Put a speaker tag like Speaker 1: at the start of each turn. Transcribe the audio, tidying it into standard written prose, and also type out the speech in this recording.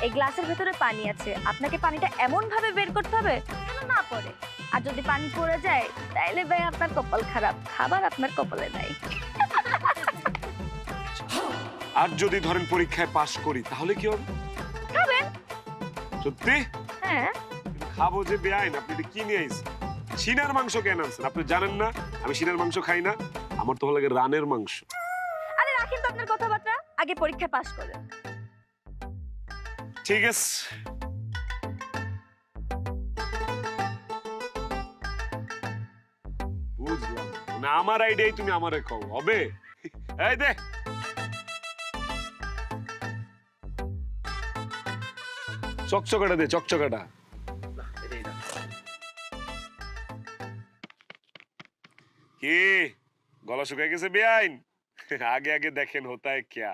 Speaker 1: এই গ্লাসের ভেতরে পানি আছে, আপনাকে পানিটা এমন ভাবে বের করতে হবে যেন না পড়ে। আর যদি পানি পড়ে যায় তাইলে ভাই আপনার কপাল খারাপ, খাবার আপনার কপালে নাই।
Speaker 2: আর যদি ধরেন পরীক্ষায় পাশ করি তাহলে কি হবে?
Speaker 1: খাবেন?
Speaker 2: সত্যি?
Speaker 1: হ্যাঁ।
Speaker 2: খাবো যে বেআইন, আপনি এটা কি নিয়ে আইছেন? সিনার মাংস কেন আনছেন? আপনি জানেন না আমি সিনার মাংস খাই না, আমার তো ভালো লাগে রানের মাংস।
Speaker 1: আরে রাখেন তো আপনার কথাবার্তা, আগে পরীক্ষায় পাশ করেন।
Speaker 2: ঠিক আছে। বুঝলাম না, আমার আইডিয়াই তুমি আমারে কও হবে? এই দে চকচকাটা, দে চকচকাটা। কি গলা শুকায় গেছে বেআইন? আগে আগে দেখেন হোতা হ্যায় ক্যা।